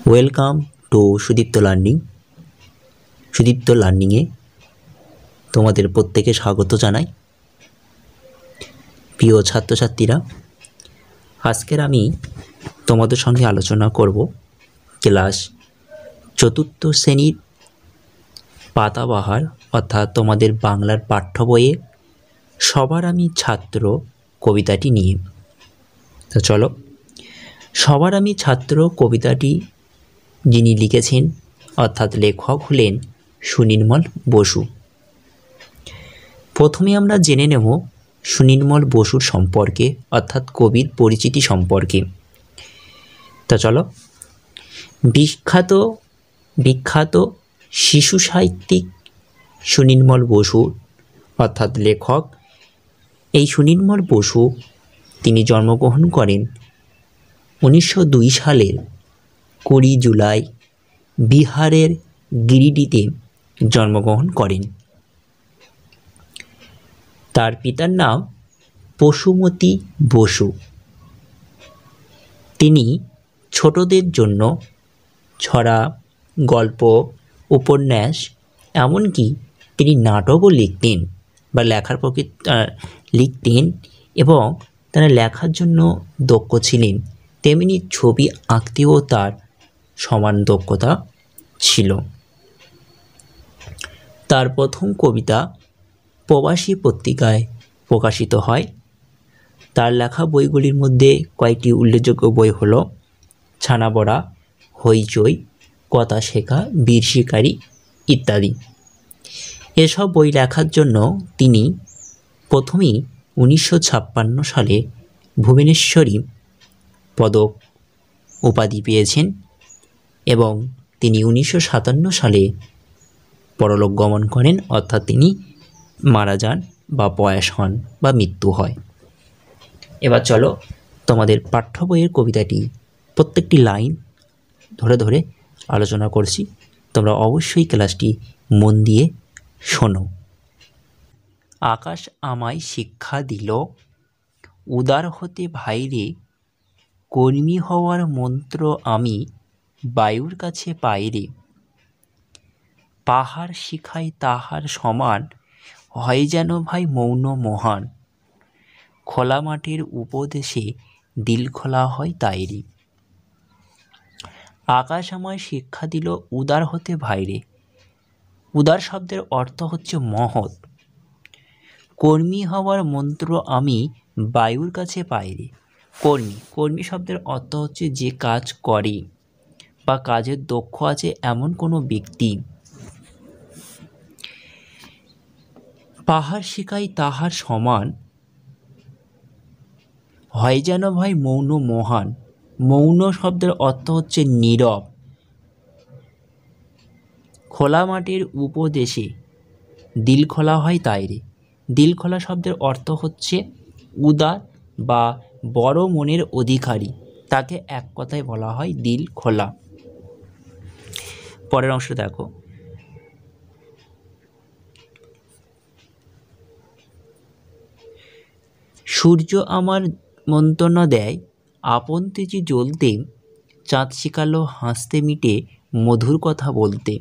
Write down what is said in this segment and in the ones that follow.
Welcome to Sudipta learning. Sudipta লার্নিংয়ে তোমাদের প্রত্যেকে স্বাগত জানাই। প্রিয় ছাত্রছাত্রীরা, আজকের আমি তোমাদের সঙ্গে আলোচনা করব ক্লাস ৪র্থ শ্রেণীর পাতাবাহার অর্থাৎ তোমাদের বাংলার পাঠ্য বইয়ে সবার আমি ছাত্র কবিতাটি নিয়ে। তো চলো, সবার আমি ছাত্র কবিতাটি যিনি লিখেছেন অর্থাৎ লেখক হলেন সুনির্মল বসু। প্রথমে আমরা জেনে নেব সুনির্মল বসুর সম্পর্কে অর্থাৎ কবির পরিচিতি সম্পর্কে। তা চলো, বিখ্যাত শিশু সাহিত্যিক সুনির্মল বসু অর্থাৎ লেখক, এই সুনির্মল বসু তিনি জন্মগ্রহণ করেন 1902 সালের 20 জুলাই বিহারের গিরিডিতে জন্মগ্রহণ করেন। তার পিতার নাম বসুমতী বসু। তিনি ছোটদের জন্য ছড়া, গল্প, উপন্যাস, এমনকি তিনি নাটকও লিখতেন বা লিখতেন এবং তারা লেখার জন্য দক্ষ ছিলেন, তেমনি ছবি আঁকতেও তার সমান দক্ষতা ছিল। তার প্রথম কবিতা প্রবাসী পত্রিকায় প্রকাশিত হয়। তার লেখা বইগুলির মধ্যে কয়েকটি উল্লেখযোগ্য বই হলো ছানাবড়া, হইচই, কথা শেখা, বীর শিকারী ইত্যাদি। এসব বই লেখার জন্য তিনি প্রথমেই 1956 সালে ভুবনেশ্বরী পদক উপাধি পেয়েছেন এবং তিনি 1957 সালে পরলোক গমন করেন, অর্থাৎ তিনি মারা যান বা বয়স হন বা মৃত্যু হয়। এবার চলো, তোমাদের পাঠ্য বইয়ের কবিতাটি প্রত্যেকটি লাইন ধরে ধরে আলোচনা করছি, তোমরা অবশ্যই ক্লাসটি মন দিয়ে শোনো। আকাশ আমায় শিক্ষা দিল, উদার হতে ভাইরে, কর্মী হওয়ার মন্ত্র আমি বায়ুর কাছে পাইরে। পাহাড় শিখায় তাহার সমান, হয় যেন ভাই মৌন মহান, খোলা মাঠের উপদেশে দিল খোলা হয় তাইরে। আকাশ আমায় শিক্ষা দিল উদার হতে ভাইরে। উদার শব্দের অর্থ হচ্ছে মহৎ। কর্মী হওয়ার মন্ত্র আমি বায়ুর কাছে পাইরে। কর্মী শব্দের অর্থ হচ্ছে যে কাজ করে বা কাজের দক্ষ আছে এমন কোনো ব্যক্তি। পাহাড় শিখাই তাহার সমান, হয় যেন ভাই মৌন মহান। মৌন শব্দের অর্থ হচ্ছে নীরব। খোলা মাটির উপদেশে দিল খোলা হয় তাইরে। দিল খোলা শব্দের অর্থ হচ্ছে উদার বা বড় মনের অধিকারী, তাকে এক কথায় বলা হয় দিল খোলা। পরের অংশ দেখো। সূর্য আমার মন্ত্রণা দেয়, আপন তেজে জ্বলতে, চাঁদ শিখালো হাসতে মিটে মধুর কথা বলতে।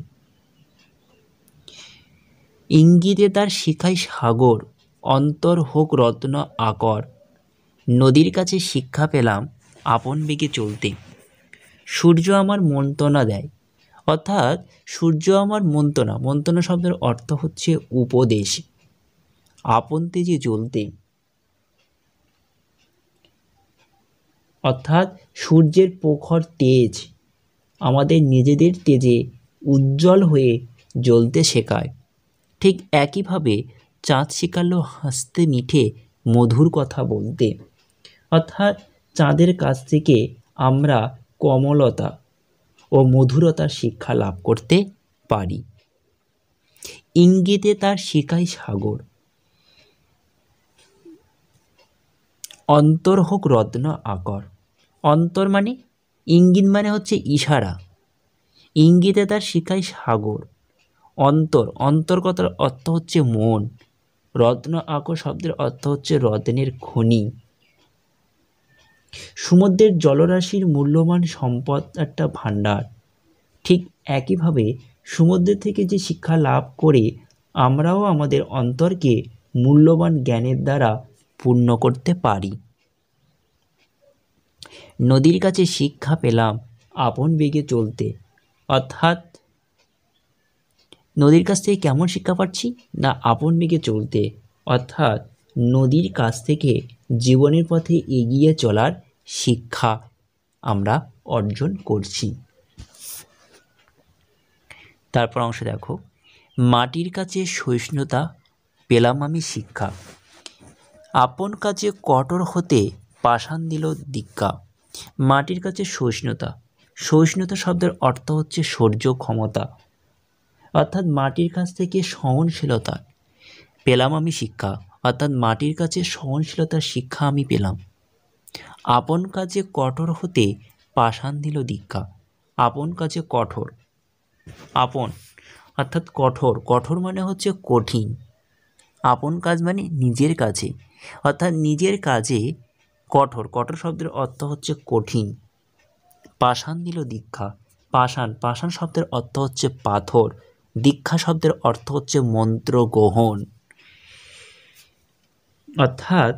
ইঙ্গিতে তার শিখায় সাগর, অন্তর হোক রত্ন আকর, নদীর কাছে শিক্ষা পেলাম আপন বেগে চলতে। সূর্য আমার মন্ত্রণা দেয়, অর্থাৎ সূর্য আমার মন্ত্রণা শব্দের অর্থ হচ্ছে উপদেশ। আপন তেজে জ্বলতে, অর্থাৎ সূর্যের প্রখর তেজ আমাদের নিজেদের তেজে উজ্জ্বল হয়ে জ্বলতে শেখায়। ঠিক একইভাবে চাঁদ শেখালো হাসতে মিঠে মধুর কথা বলতে, অর্থাৎ চাঁদের কাছ থেকে আমরা কোমলতা ও মধুরতার শিক্ষা লাভ করতে পারি। ইঙ্গিতে তার শিখায় সাগর, অন্তর হোক রত্ন আকর। অন্তর মানে ইঙ্গিত মানে হচ্ছে ইশারা। ইঙ্গিতে তার শিখায় সাগর। অন্তর কথার অর্থ হচ্ছে মন। রত্ন আকর শব্দের অর্থ হচ্ছে রত্নের খনি। সমুদ্রের জলরাশির মূল্যবান সম্পদ একটা ভাণ্ডার। ঠিক একইভাবে সমুদ্র থেকে যে শিক্ষা লাভ করে আমরাও আমাদের অন্তরকে মূল্যবান জ্ঞানের দ্বারা পূর্ণ করতে পারি। নদীর কাছে শিক্ষা পেলাম আপন বেগে চলতে, অর্থাৎ নদীর কাছ থেকে কেমন শিক্ষা পাচ্ছি না আপন বেগে চলতে, অর্থাৎ নদীর কাছ থেকে জীবনের পথে এগিয়ে চলার শিক্ষা আমরা অর্জন করছি। তারপর অংশ দেখো, মাটির কাছে সহিষ্ণুতা পেলাম আমি শিক্ষা, আপন কাছে কঠোর হতে পাষাণ দিল দীক্ষা। মাটির কাছে সহিষ্ণুতা, সহিষ্ণুতা শব্দের অর্থ হচ্ছে সহ্য ক্ষমতা, অর্থাৎ মাটির কাছ থেকে সহনশীলতা পেলাম আমি শিক্ষা, অর্থাৎ মাটির কাছে সহনশীলতার শিক্ষা আমি পেলাম। আপন কাজে কঠোর হতে পাষাণ দিল দীক্ষা, আপন কাজে কঠোর, আপন অর্থাৎ কঠোর, কঠোর মানে হচ্ছে কঠিন, আপন কাজ মানে নিজের কাছে, অর্থাৎ নিজের কাজে কঠোর, কঠোর শব্দের অর্থ হচ্ছে কঠিন। পাষাণ দিল দীক্ষা, পাষাণ, পাষাণ শব্দের অর্থ হচ্ছে পাথর, দীক্ষা শব্দের অর্থ হচ্ছে মন্ত্র গ্রহণ, অর্থাৎ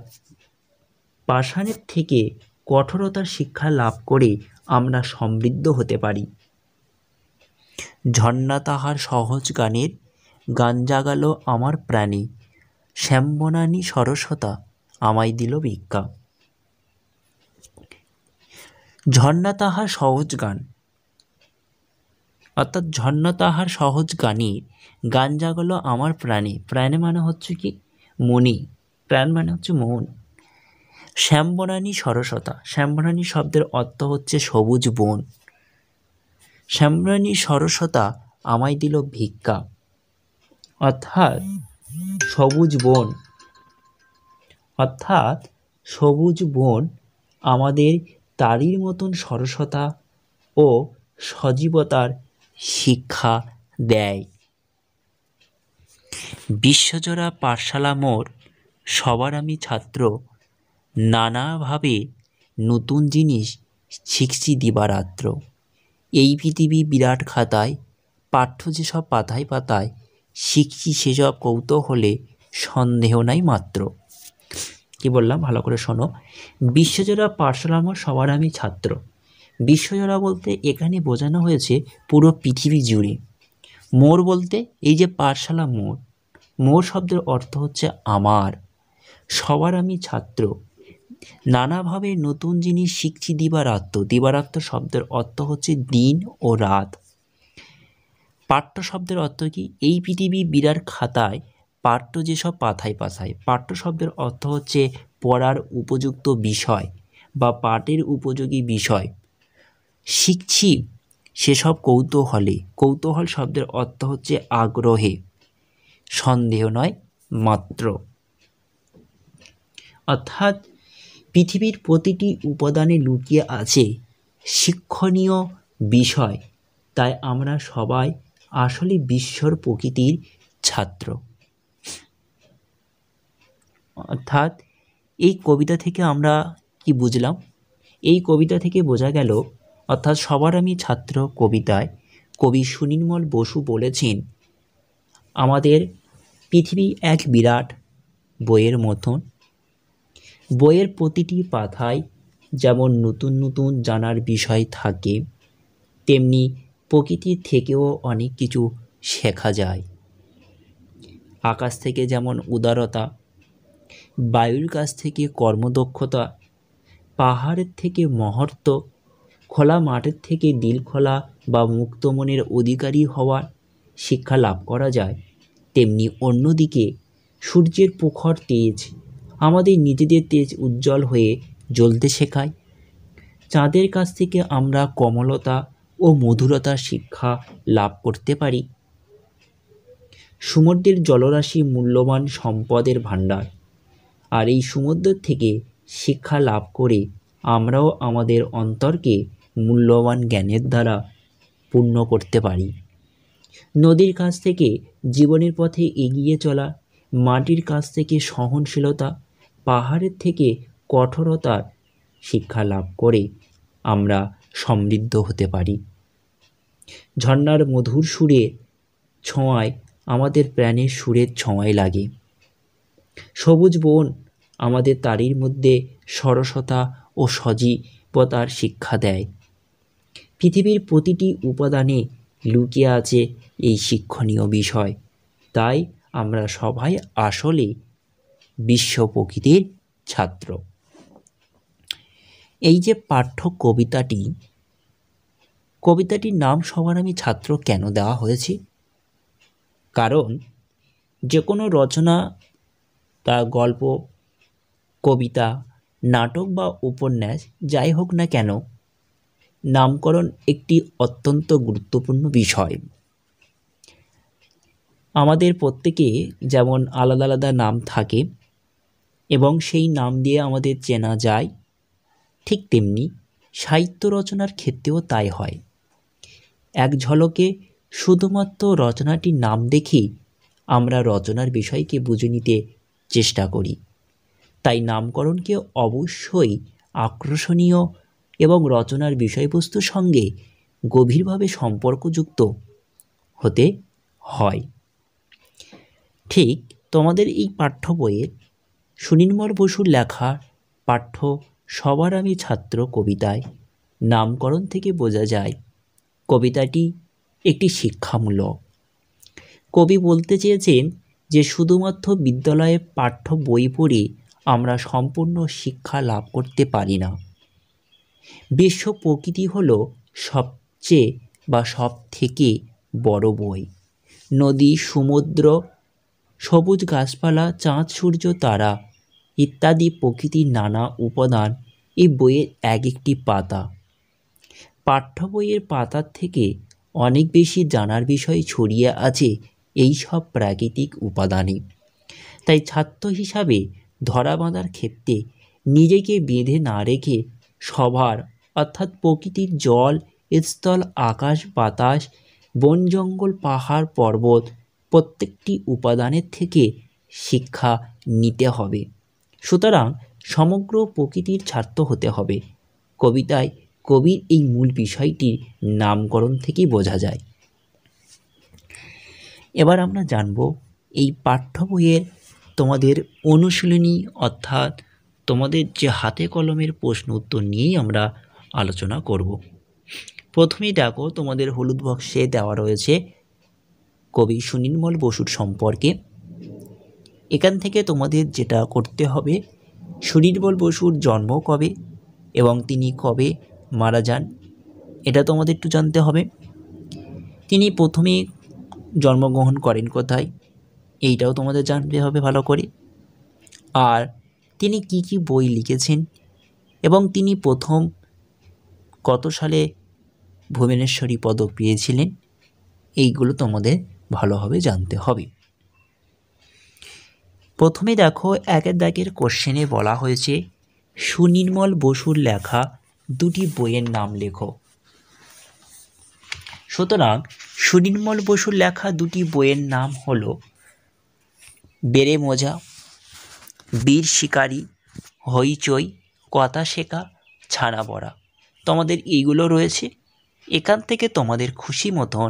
পাষাণের থেকে কঠোরতার শিক্ষা লাভ করে আমরা সমৃদ্ধ হতে পারি। ঝর্ণা তাহার সহজ গানের গান জাগালো আমার প্রাণে, শ্যামবনানী সরসতা আমায় দিল ভিক্ষা। ঝর্ণা তাহার সহজ গান, অর্থাৎ ঝর্ণা তাহার সহজ গানে গান জাগালো আমার প্রাণে, প্রাণে মানে হচ্ছে কি মনে, প্রাণ মানে হচ্ছে মন। শ্যামবনানী সরসতা, শ্যামবনানী শব্দের অর্থ হচ্ছে সবুজ বন, শ্যামবনানী সরসতা আমায় দিল ভিক্ষা, অর্থাৎ সবুজ বন, অর্থাৎ সবুজ বন আমাদের তারই মতন সরসতা ও সজীবতার শিক্ষা দেয়। বিশ্বজোড়া পাঠশালা মোর, সবার আমি ছাত্র, নানাভাবে নতুন জিনিস শিখছি দিবারাত্র। এই পৃথিবী বিরাট খাতায়, পাঠ্য যেসব পাতায় পাতায় শিখছি সেসব কৌতূহলে সন্দেহ নাই মাত্র। কি বললাম ভালো করে শোনো। বিশ্বজোড়া পাঠশালা মোর, সবার আমি ছাত্র। বিশ্বজোড়া বলতে এখানে বোঝানো হয়েছে পুরো পৃথিবী জুড়ে। মোর বলতে এই যে পাঠশালা মোর, মোর শব্দের অর্থ হচ্ছে আমার, সবার আমি ছাত্র, নানাভাবে নতুন জিনিস শিখছি দিবারাত্র, দিবারাত্র শব্দের অর্থ হচ্ছে দিন ও রাত। পাঠ্য শব্দের অর্থ কি এই পৃথিবী বিরাট খাতায়, পাঠ্য যেসব পাতায় পাতায়, পাঠ্য শব্দের অর্থ হচ্ছে পড়ার উপযুক্ত বিষয় বা পাঠের উপযোগী বিষয়, শিখছি সেসব কৌতূহলে, কৌতূহল শব্দের অর্থ হচ্ছে আগ্রহে, সন্দেহ নয় মাত্র। অর্থাৎ পৃথিবীর প্রতিটি উপাদানে লুকিয়ে আছে শিক্ষণীয় বিষয়, তাই আমরা সবাই আসলে বিশ্বর প্রকৃতির ছাত্র। অর্থাৎ এই কবিতা থেকে আমরা কি বুঝলাম? এই কবিতা থেকে বোঝা গেল, অর্থাৎ সবার আমি ছাত্র কবিতায় কবি সুনির্মল বসু বলেছেন আমাদের পৃথিবী এক বিরাট বইয়ের মতন, বইয়ের প্রতিটি পাতায় যেমন নতুন নতুন জানার বিষয় থাকে, তেমনি প্রকৃতির থেকেও অনেক কিছু শেখা যায়। আকাশ থেকে যেমন উদারতা, বায়ুর কাছ থেকে কর্মদক্ষতা, পাহাড়ের থেকে মহত্ব, খোলা মাঠের থেকে দিল খোলা বা মুক্ত মনের অধিকারী হওয়ার শিক্ষা লাভ করা যায়, তেমনি অন্যদিকে সূর্যের প্রখর তেজ আমাদের নিজেদের তেজ উজ্জ্বল হয়ে জ্বলতে শেখায়। চাঁদের কাছ থেকে আমরা কোমলতা ও মধুরতার শিক্ষা লাভ করতে পারি। সমুদ্রের জলরাশি মূল্যবান সম্পদের ভাণ্ডার, আর এই সমুদ্র থেকে শিক্ষা লাভ করে আমরাও আমাদের অন্তরকে মূল্যবান জ্ঞানের দ্বারা পূর্ণ করতে পারি। নদীর কাছ থেকে জীবনের পথে এগিয়ে চলা, মাটির কাছ থেকে সহনশীলতা, পাহাড়ের থেকে কঠোরতার শিক্ষা লাভ করে আমরা সমৃদ্ধ হতে পারি। ঝর্ণার মধুর সুরে ছোঁয়ায় আমাদের প্রাণের সুরের ছোঁয়ায় লাগে। সবুজ বন আমাদের তারির মধ্যে সরসতা ও সজীবতার শিক্ষা দেয়। পৃথিবীর প্রতিটি উপাদানে লুকিয়ে আছে এই শিক্ষণীয় বিষয়। তাই আমরা সবাই আসলে বিশ্ব প্রকৃতির ছাত্র। এই যে পাঠ্য কবিতাটির নাম সবার আমি ছাত্র কেন দেওয়া হয়েছে? কারণ যে কোনো রচনা, তা গল্প, কবিতা, নাটক বা উপন্যাস যাই হোক না কেন, নামকরণ একটি অত্যন্ত গুরুত্বপূর্ণ বিষয়। আমাদের প্রত্যেকে যেমন আলাদা আলাদা নাম থাকে এবং সেই নাম দিয়ে আমাদের চেনা যায়, ঠিক তেমনি সাহিত্য রচনার ক্ষেত্রেও তাই হয়। এক ঝলকে শুধুমাত্র রচনাটির নাম দেখেই আমরা রচনার বিষয়কে বুঝে নিতে চেষ্টা করি। তাই নামকরণকে অবশ্যই আকর্ষণীয় এবং রচনার বিষয়বস্তুর সঙ্গে গভীরভাবে সম্পর্কযুক্ত হতে হয়। ঠিক তোমাদের এই পাঠ্য বইয়ের সুনির্মল বসুর লেখা পাঠ্য সবার আমি ছাত্র কবিতায় নামকরণ থেকে বোঝা যায় কবিতাটি একটি শিক্ষামূলক। কবি বলতে চেয়েছেন যে শুধুমাত্র বিদ্যালয়ে পাঠ্য বই পড়ে আমরা সম্পূর্ণ শিক্ষা লাভ করতে পারি না। বিশ্ব প্রকৃতি হলো সবচেয়ে বা সব থেকে বড় বই। নদী, সমুদ্র, সবুজ গাছপালা, চাঁদ, সূর্য, তারা ইত্যাদি প্রকৃতির নানা উপাদান এই বইয়ের এক একটি পাতা। পাঠ্য বইয়ের পাতার থেকে অনেক বেশি জানার বিষয় ছড়িয়ে আছে এই সব প্রাকৃতিক উপাদানে। তাই ছাত্র হিসাবে ধরা বাঁধার ক্ষেত্রে নিজেকে বেঁধে না রেখে সবার অর্থাৎ প্রকৃতির জল, স্থল, আকাশ, বাতাস, বন, জঙ্গল, পাহাড়, পর্বত প্রত্যেকটি উপাদানের থেকে শিক্ষা নিতে হবে। সুতরাং সমগ্র প্রকৃতির ছাত্র হতে হবে। কবিতায় কবির এই মূল বিষয়টি নামকরণ থেকেই বোঝা যায়। এবার আমরা জানব এই পাঠ্য বইয়ের তোমাদের অনুশীলনী অর্থাৎ তোমাদের যে হাতে কলমের প্রশ্ন উত্তর নিয়েই আমরা আলোচনা করব। প্রথমেই দেখো তোমাদের হলুদ বক্সে দেওয়া রয়েছে কবি সুনির্মল বসুর সম্পর্কে। এখান থেকে তোমাদের যেটা করতে হবে, সুনির্মল বসুর জন্ম কবে এবং তিনি কবে মারা যান এটা তোমাদের একটু জানতে হবে। তিনি প্রথমে জন্মগ্রহণ করেন কোথায় এইটাও তোমাদের জানতে হবে ভালো করে। আর তিনি কি কি বই লিখেছেন এবং তিনি প্রথম কত সালে ভুবনেশ্বরী পদক পেয়েছিলেন এইগুলো তোমাদের ভালোভাবে জানতে হবে। প্রথমে দেখো একের দাগের কোশ্চেনে বলা হয়েছে সুনির্মল বসুর লেখা দুটি বইয়ের নাম লেখো। সুতরাং সুনির্মল বসুর লেখা দুটি বইয়ের নাম হলো বেড়ে মজা, বীর শিকারী, হইচই, কথা শেখা, ছানা বড়া। তোমাদের এইগুলো রয়েছে। এখান থেকে তোমাদের খুশি মতন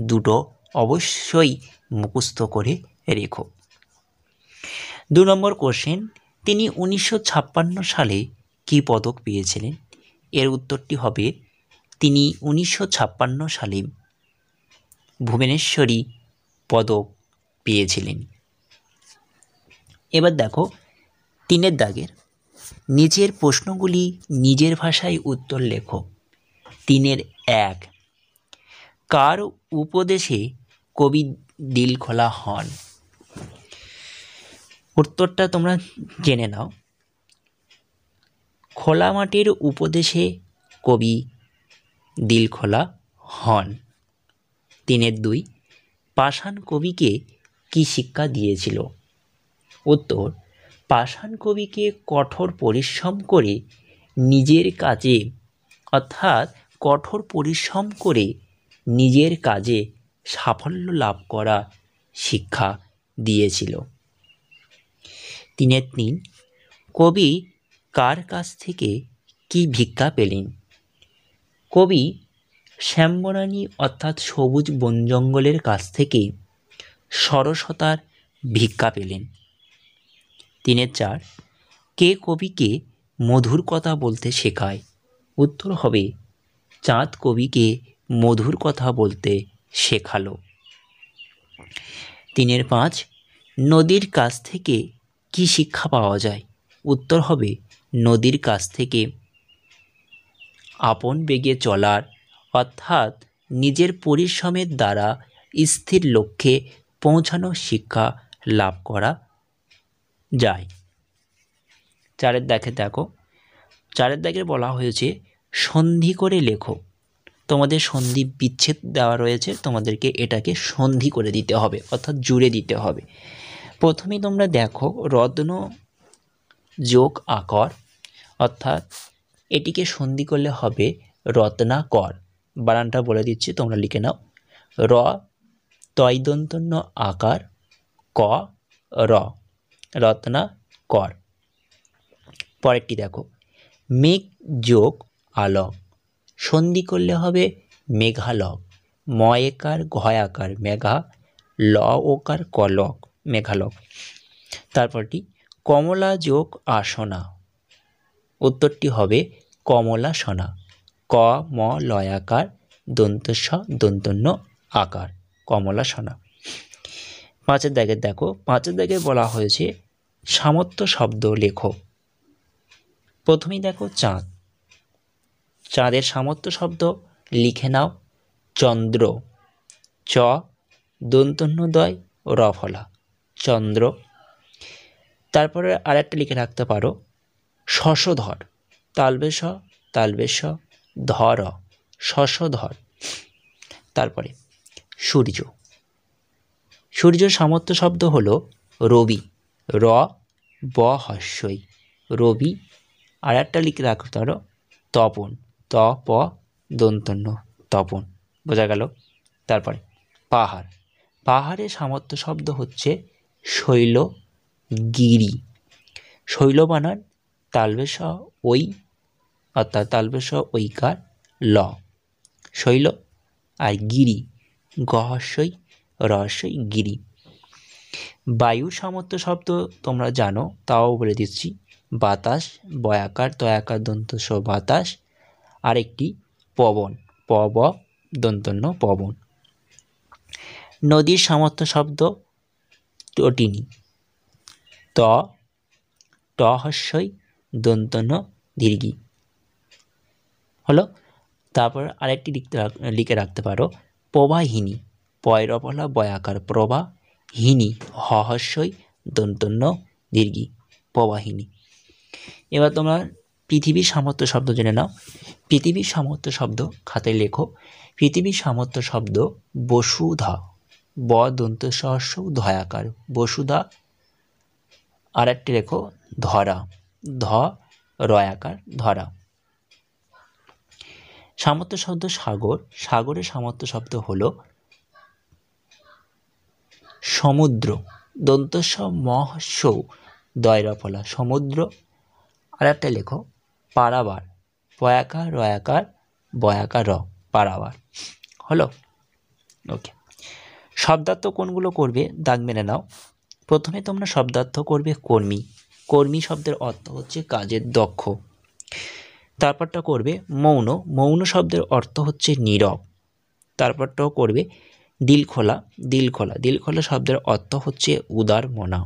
দুটো অবশ্যই মুখস্থ করে রেখো। 2 নম্বর কোশ্চেন, তিনি 1956 সালে কী পদক পেয়েছিলেন? এর উত্তরটি হবে তিনি 1956 সালে ভুবনেশ্বরী পদক পেয়েছিলেন। এবার দেখো 3 দাগের নিচের প্রশ্নগুলি নিজের ভাষায় উত্তর লেখো। 3-1 কার উপদেশে কবি দিলখোলা হন? উত্তরটা তোমরা জেনে নাও। খোলা মাটির উপদেশে কবি দিলখোলা হন। 3-2 পাষাণ কবিকে কি শিক্ষা দিয়েছিল? উত্তর, পাষাণ কবিকে কঠোর পরিশ্রম করে নিজের কাজে অর্থাৎ কঠোর পরিশ্রম করে নিজের কাজে সাফল্য লাভ করা শিক্ষা দিয়েছিল। 3-3 কবি কার কাছ থেকে কি ভিক্ষা পেলেন? কবি শ্যামবনানী অর্থাৎ সবুজ বন জঙ্গলের কাছ থেকে সরসতার ভিক্ষা পেলেন। 3-4 কে কবিকে মধুর কথা বলতে শেখায়? উত্তর হবে চাঁদ কবিকে মধুর কথা বলতে শেখালো। 3-5 নদীর কাছ থেকে কি শিক্ষা পাওয়া যায়? উত্তর হবে নদীর কাছ থেকে আপন বেগে চলার অর্থাৎ নিজের পরিশ্রমের দ্বারা স্থির লক্ষ্যে পৌঁছানোর শিক্ষা লাভ করা যায়। 4 দেখো 4 বলা হয়েছে সন্ধি করে লেখো। তোমাদের সন্ধি বিচ্ছেদ দেওয়া রয়েছে, তোমাদেরকে এটাকে সন্ধি করে দিতে হবে অর্থাৎ জুড়ে দিতে হবে। প্রথমেই তোমরা দেখো রত্ন যোগ আকর অর্থাৎ এটিকে সন্ধি করলে হবে রত্নাকর। বানানটা বলে দিচ্ছি, তোমরা লিখে নাও। র তয় দন্তন্য আকার ক র রত্নাকর। পরেরটি দেখো মেঘ যোগ আলক সন্ধি করলে হবে মেঘালক। ময়কার ঘয়াকার মেঘা ল ওকার কলক মেঘালক। তারপরটি কমলা যোগ আসনা, উত্তরটি হবে কমলাসনা। ক ম লয়াকার দন্তস্ব দন্তন্য আকার কমলাসনা। 5 দেখো 5 বলা হয়েছে সামর্থ্য শব্দ লেখো। প্রথমেই দেখো চাঁদ, চাঁদের সামর্থ্য শব্দ লিখে নাও। চন্দ্র চ দন্তন্যদয় রফলা চন্দ্র। তারপরে আরেকটা লিখে রাখতে পারো শশধর তালবেশ ধর শশধর। তারপরে সূর্য, সূর্য সামর্থ্য শব্দ হলো রবি র ব হস্যই রবি। আর একটা লিখে রাখতে পারো তপন ত প দন্তন্য তপন, বোঝা গেল। তারপরে পাহাড়, পাহাড়ের সামর্থ্য শব্দ হচ্ছে শৈলগিরি। শৈল বানান তালবেশ ওই অর্থাৎ তালবেশ ঐকার ল শৈল, আর গিরি গহস্যই রহস্যই গিরি। বায়ুর সামর্থ্য শব্দ তোমরা জানো, তাও বলে দিচ্ছি। বাতাস বয়াকার তয়াকার দন্তস্ব বাতাস। আরেকটি পবন পব দন্তন্য পবন। নদীর সামর্থ্য শব্দ তটিনী ত ট হস্যই দন্তন্য দীর্ঘি হলো। তারপর আরেকটি লিখে রাখতে পারো প্রবাহিনী পয়রপলা বয়াকার প্রভা হিনী হস্যই দন্তন্য দীর্ঘি প্রবাহিনী। এবার তোমরা পৃথিবীর সামর্থ্য শব্দ জেনে নাও। পৃথিবীর সামর্থ্য শব্দ খাতায় লেখো। পৃথিবীর সামর্থ্য শব্দ বসুধা ব দন্ত সহস্য ধয়াকার বসুধা। আর একটি লেখো ধরা ধ রয়াকার ধরা। সামর্থ্য শব্দ সাগর, সাগরের সামর্থ্য শব্দ হলো সমুদ্র দন্তস্ব মহস্য দয়রফলা সমুদ্র। আর একটা লেখো পারাবার পয়াকার রয়াকার বয়াকার র পারাবার হলো। ওকে, শব্দার্থ কোনগুলো করবে দাগ মেনে নাও। প্রথমে তোমরা শব্দার্থ করবে কর্মী, কর্মী শব্দের অর্থ হচ্ছে কাজের দক্ষ। তারপরটা করবে মৌন, মৌন শব্দের অর্থ হচ্ছে নীরব। তারপরটাও করবে দিলখোলা, দিলখোলা, দিলখোলা শব্দের অর্থ হচ্ছে উদার মনা।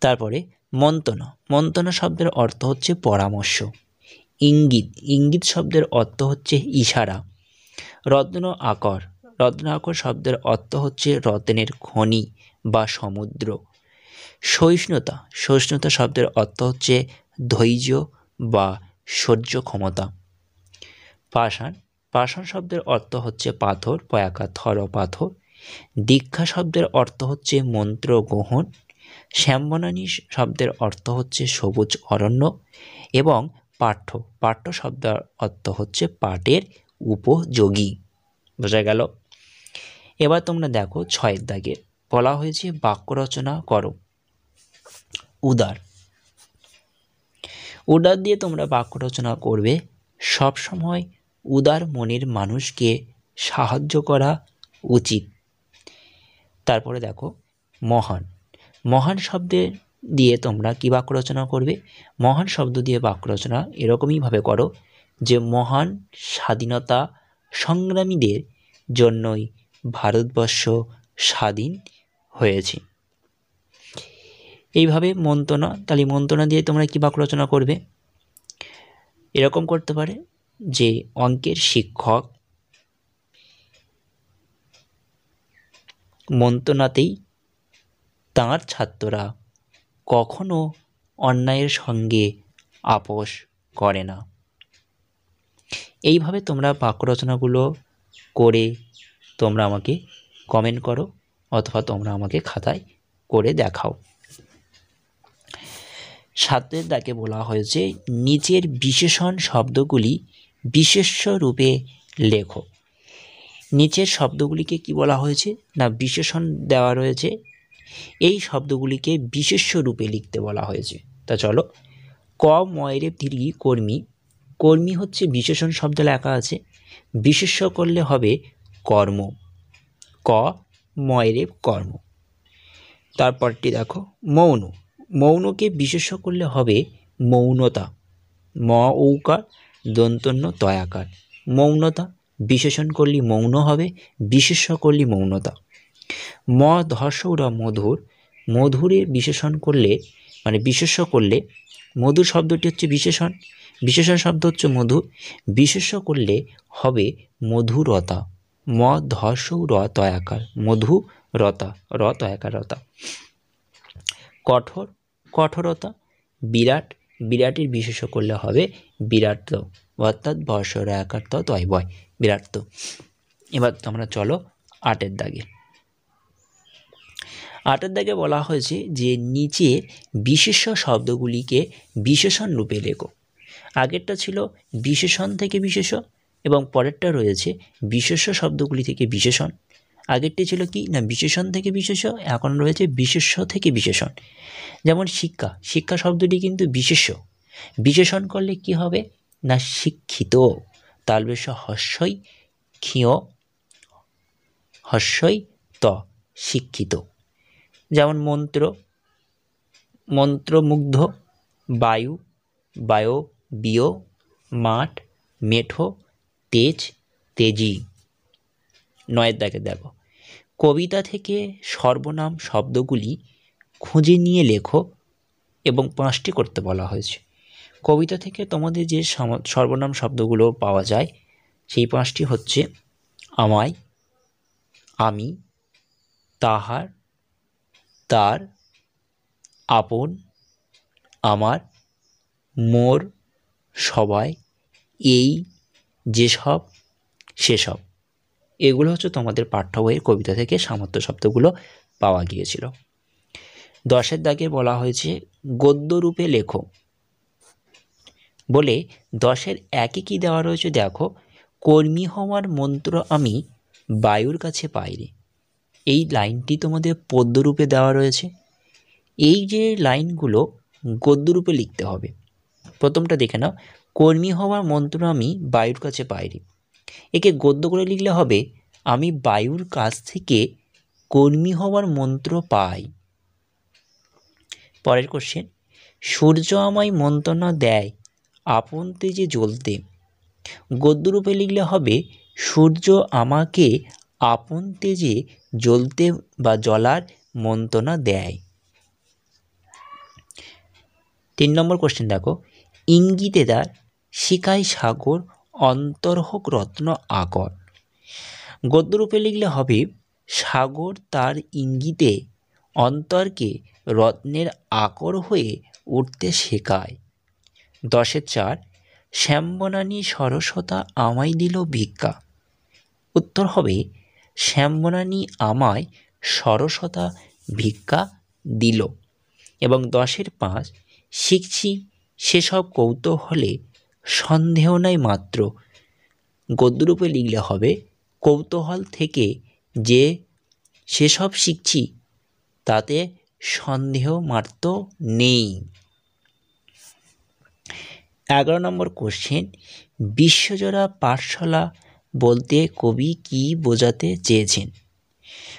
তারপরে মন্ত্রণা, মন্ত্রণা শব্দের অর্থ হচ্ছে পরামর্শ। ইঙ্গিত, ইঙ্গিত শব্দের অর্থ হচ্ছে ইশারা। রত্ন আকর, রত্ন আকর শব্দের অর্থ হচ্ছে রত্নের খনি বা সমুদ্র। সহিষ্ণুতা, সহিষ্ণুতা শব্দের অর্থ হচ্ছে ধৈর্য বা সহ্য ক্ষমতা। পাষাণ, পাষাণ শব্দের অর্থ হচ্ছে পাথর পয়াকা থর পাথর। দীক্ষা শব্দের অর্থ হচ্ছে মন্ত্র গ্রহণ। শ্যামবনানী শব্দের অর্থ হচ্ছে সবুজ অরণ্য। এবং পাঠ্য, পাঠ্য শব্দের অর্থ হচ্ছে পাঠের উপযোগী। বোঝা গেল। এবার তোমরা দেখো 6 দাগের বলা হয়েছে বাক্য রচনা করো। উদার, উদার দিয়ে তোমরা বাক্য রচনা করবে। সব সময় উদার মনের মানুষকে সাহায্য করা উচিত। তারপরে দেখো মহান। মহান শব্দের দিয়ে তোমরা কী বাক্য রচনা করবে? মহান শব্দ দিয়ে বাক্য রচনা এরকমইভাবে করো যে মহান স্বাধীনতা সংগ্রামীদের জন্যই ভারতবর্ষ স্বাধীন হয়েছে। এইভাবে মন্ত্রণা, তাহলে মন্ত্রণা দিয়ে তোমরা কী বাক্য রচনা করবে? এরকম করতে পারে যে অঙ্কের শিক্ষক মন্ত্রণাতেই তাঁর ছাত্ররা কখনো অন্যায়ের সঙ্গে আপোষ করে না। এইভাবে তোমরা বাক্য রচনাগুলো করে তোমরা আমাকে কমেন্ট করো অথবা তোমরা আমাকে খাতায় করে দেখাও। 7 দাগে বলা হয়েছে নিচের বিশেষণ শব্দগুলি বিশেষ্য রূপে লেখো। নিচের শব্দগুলিকে কি বলা হয়েছে না বিশেষণ দেওয়া রয়েছে, এই শব্দগুলিকে বিশেষ্য রূপে লিখতে বলা হয়েছে। তা চলো, ক ময়রে দীর্ঘি কর্মী। কর্মী হচ্ছে বিশেষণ শব্দ লেখা আছে, বিশেষ্য করলে হবে কর্ম। ক ময়রে কর্ম। তারপরটি দেখো মৌন। মৌনকে বিশেষ্য করলে হবে মৌনতা। ম ঔকার দন্তন্য তয়াকার মৌনতা। বিশেষণ করলে মৌন হবে, বিশেষ্য করলে মৌনতা। ম ধর্ষৌরা মধুর। মধুরের বিশেষণ করলে মানে বিশেষ্য করলে, মধুর শব্দটি হচ্ছে বিশেষণ, বিশেষণ শব্দ হচ্ছে মধু, বিশেষ্য করলে হবে মধুরতা। ম ধর্ষৌ র তয়াকার মধুরতা, র তয়াকার রতা। কঠোর, কঠোরতা। বিরাট, বিরাটের বিশেষ্য করলে হবে বিরাট, অর্থাৎ বর্ষ রায়াকার তয় বয় বিরাট। এবার তোমরা চলো 8 দাগে। 8 দাগে বলা হয়েছে যে নিচে বিশেষ্য শব্দগুলিকে বিশেষণ রূপে লেখো। আগেরটা ছিল বিশেষণ থেকে বিশেষ্য এবং পরেরটা রয়েছে বিশেষ্য শব্দগুলি থেকে বিশেষণ। আগেরটি ছিল কি না বিশেষণ থেকে বিশেষ্য, এখন রয়েছে বিশেষ্য থেকে বিশেষণ। যেমন শিক্ষা, শিক্ষা শব্দটি কিন্তু বিশেষ্য, বিশেষণ করলে কি হবে না শিক্ষিত। তালবেশ হস্যই ক্ষিয় হস্যই ত শিক্ষিত। যেমন মন্ত্র, মন্ত্রমুগ্ধ। বায়ু, বায়বীয়। মাঠ, মেঠো। তেজ, তেজি। 9 দাগে দেখো কবিতা থেকে সর্বনাম শব্দগুলি খুঁজে নিয়ে লেখো এবং 5টি করতে বলা হয়েছে। কবিতা থেকে তোমাদের যে সর্বনাম শব্দগুলো পাওয়া যায় সেই 5টি হচ্ছে আমায়, আমি, তাহার, তার, আপন, আমার, মোর, সবাই, এই, যেসব, সেসব। এগুলো হচ্ছে তোমাদের পাঠ্য বইয়ের কবিতা থেকে সামর্থ্য শব্দগুলো পাওয়া গিয়েছিল। 10 দাগে বলা হয়েছে গদ্যরূপে লেখো বলে 10 একে কি দেওয়া রয়েছে দেখো, কর্মী হওয়ার মন্ত্র আমি বায়ুর কাছে পাইরে। এই লাইনটি তোমাদের পদ্যরূপে দেওয়া রয়েছে। এই যে লাইনগুলো গদ্যরূপে লিখতে হবে। প্রথমটা দেখে নাও, কর্মী হওয়ার মন্ত্র আমি বায়ুর কাছে পাইরে। একে গদ্য করে লিখলে হবে আমি বায়ুর কাছ থেকে কর্মী হওয়ার মন্ত্র পাই। পরের কোশ্চেন, সূর্য আমায় মন্ত্রণা দেয় আপন তেজে জ্বলতে। গদ্যরূপে লিখলে হবে সূর্য আমাকে আপন তেজে জ্বলতে বা জ্বলার মন্ত্রণা দেয়। 3 নম্বর কোশ্চেন দেখো, ইঙ্গিতে দ্বার শিখায় সাগর অন্তর হোক রত্ন আকর। গদ্যরূপে লিখলে হবে সাগর তার ইঙ্গিতে অন্তরকে রত্নের আকর হয়ে উঠতে শেখায়। 10-4 শ্যামবনানী সরস্বতা আমায় দিল ভিক্ষা। উত্তর হবে শ্যামবনানী আমায় সরস্বতা ভিক্ষা দিল। এবং 10-5 শিখছি সেসব কৌতূহলে সন্দেহ নাই মাত্র। গদ্যরূপে লিখলে হবে কৌতূহল থেকে যে সেসব শিখছি তাতে সন্দেহ মাত্র নেই। 11 নম্বর কোশ্চেন, বিশ্বজোড়া পাঠশালা বলতে কবি কি বোঝাতে চেয়েছেন?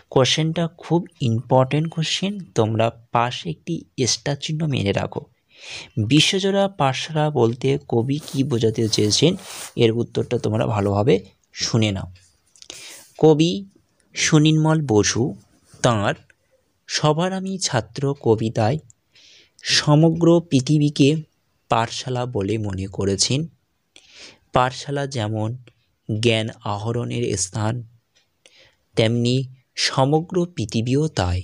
কোশ্চেনটা খুব ইম্পর্টেন্ট কোশ্চেন, তোমরা পাশে একটি স্টার চিহ্ন মেরে রাখো। বিশ্বজোড়া পাঠশালা বলতে কবি কি বোঝাতে চেয়েছেন, এর উত্তরটা তোমরা ভালোভাবে শুনে নাও। কবি সুনির্মল বসু তাঁর সবার আমি ছাত্র কবিতায় সমগ্র পৃথিবীকে পাঠশালা বলে মনে করেছেন। পাঠশালা যেমন জ্ঞান আহরণের স্থান, তেমনি সমগ্র পৃথিবীও তাই।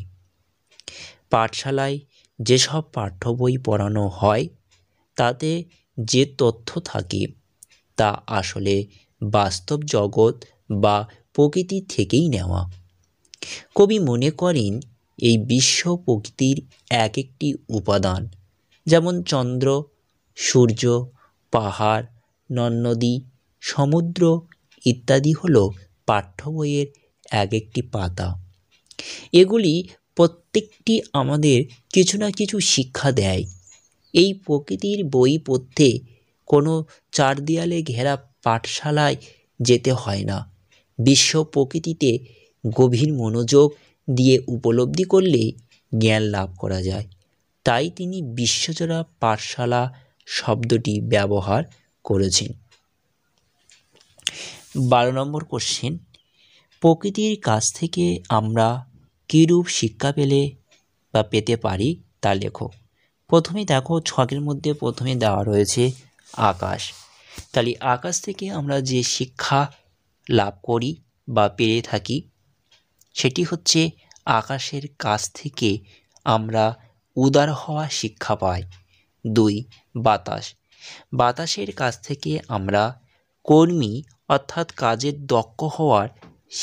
পাঠশালায় যেসব পাঠ্য বই পড়ানো হয় তাতে যে তথ্য থাকে তা আসলে বাস্তব জগৎ বা প্রকৃতি থেকেই নেওয়া। কবি মনে করেন এই বিশ্ব প্রকৃতির এক একটি উপাদান, যেমন চন্দ্র, সূর্য, পাহাড়, নদ-নদী, সমুদ্র ইত্যাদি হলো পাঠ্য বইয়ের এক একটি পাতা। এগুলি প্রত্যেকটি আমাদের কিছু না কিছু শিক্ষা দেয়। এই প্রকৃতির বই পড়তে কোনো চার দেয়ালে ঘেরা পাঠশালায় যেতে হয় না। বিশ্ব প্রকৃতিতে গভীর মনোযোগ দিয়ে উপলব্ধি করলে জ্ঞান লাভ করা যায়। তাই তিনি বিশ্বজোড়া পাঠশালা শব্দটি ব্যবহার করেছেন। 12 নম্বর কোশ্চেন, প্রকৃতির কাছ থেকে আমরা কীরূপ শিক্ষা পেতে পারি তা লেখো। প্রথমে দেখো, ছকের মধ্যে প্রথমে দেওয়া রয়েছে আকাশ। তাহলে আকাশ থেকে আমরা যে শিক্ষা লাভ করি বা পেয়ে থাকি সেটি হচ্ছে আকাশের কাছ থেকে আমরা উদার হওয়া শিক্ষা পাই। 2, বাতাস। বাতাসের কাছ থেকে আমরা কর্মী অর্থাৎ কাজের দক্ষ হওয়ার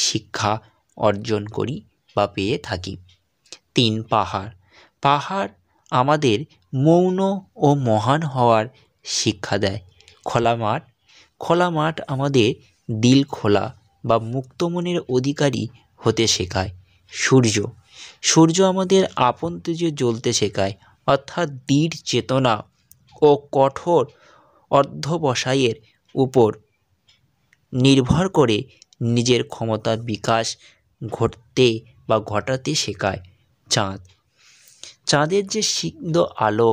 শিক্ষা অর্জন করি বা পেয়ে থাকি। 3, পাহাড়। পাহাড় আমাদের মৌন ও মহান হওয়ার শিক্ষা দেয়। খোলা মাঠ। খোলা মাঠ আমাদের দিল খোলা বা মুক্ত মনের অধিকারী হতে শেখায়। সূর্য। সূর্য আমাদের আপন তেজে জ্বলতে শেখায়, অর্থাৎ দৃঢ় চেতনা ও কঠোর অধ্যবসায়ের উপর নির্ভর করে নিজের ক্ষমতার বিকাশ ঘটাতে শেখায়। চাঁদ। চাঁদের যে সিদ্ধ আলো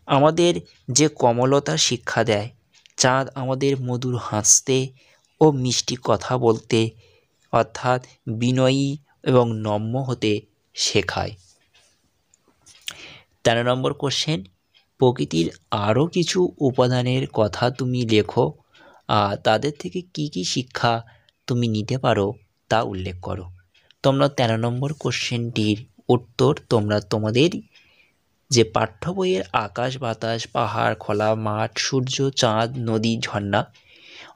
আমাদের যে কমলতা শিক্ষা দেয়। চাঁদ আমাদের মধুর হাসতে ও মিষ্টি কথা বলতে অর্থাৎ বিনয়ী এবং নম্র হতে শেখায়। 13 নম্বর কোশ্চেন, প্রকৃতির আরও কিছু উপাদানের কথা তুমি লেখো, তাদের থেকে কি কি শিক্ষা তুমি নিতে পারো তা উল্লেখ করো। তোমরা 13 নম্বর কোশ্চেনটির উত্তর তোমরা তোমাদের যে পাঠ্য বইয়ের আকাশ, বাতাস, পাহাড়, খোলা মাঠ, সূর্য, চাঁদ, নদী, ঝর্ণা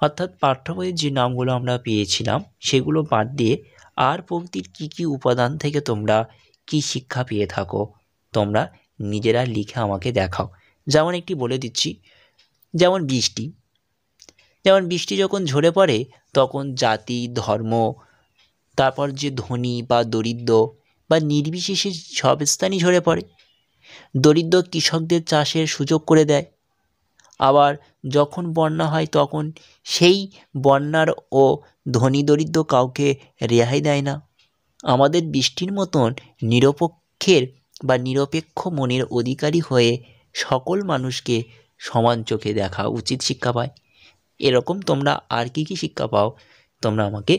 অর্থাৎ পাঠ্য বইয়ের যে নামগুলো আমরা পেয়েছিলাম সেগুলো বাদ দিয়ে আর প্রকৃতির কী কী উপাদান থেকে তোমরা কি শিক্ষা পেয়ে থাকো তোমরা নিজেরা লিখে আমাকে দেখাও। যেমন একটি বলে দিচ্ছি, যেমন বৃষ্টি। যেমন বৃষ্টি যখন ঝরে পড়ে তখন জাতি, ধর্ম, তারপর যে ধনী বা দরিদ্র বা নির্বিশেষে সব স্থানই ঝরে পড়ে। দরিদ্র কৃষকদের চাষের সুযোগ করে দেয়। আবার যখন বন্যা হয় তখন সেই বন্যার ও ধনী দরিদ্র কাউকে রেহাই দেয় না। আমাদের বৃষ্টির মতন নিরপেক্ষ মনের অধিকারী হয়ে সকল মানুষকে সমান চোখে দেখা উচিত শিক্ষা পায়। এরকম তোমরা আর কি কি শিক্ষা পাও তোমরা আমাকে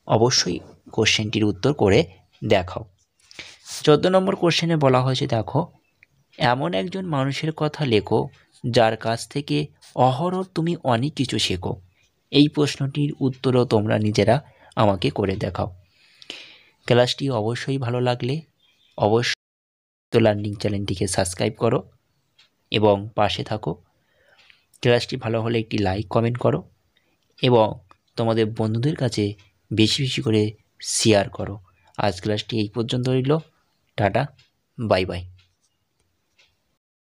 অবশ্যই কোশ্চেনটির উত্তর করে দেখাও। 14 নম্বর কোশ্চেনে বলা হয়েছে, দেখো, এমন একজন মানুষের কথা লেখো যার কাছ থেকে অহরহ তুমি অনেক কিছু শেখো। এই প্রশ্নটির উত্তরও তোমরা নিজেরা আমাকে করে দেখাও। ক্লাসটি অবশ্যই ভালো লাগলে অবশ্যই লার্নিং চ্যানেলটিকে সাবস্ক্রাইব করো এবং পাশে থাকো। ক্লাসটি ভালো হলে একটি লাইক কমেন্ট করো এবং তোমাদের বন্ধুদের কাছে বেশি বেশি করে শেয়ার করো। আজ ক্লাসটি এই পর্যন্ত রইল। Tata, bye bye.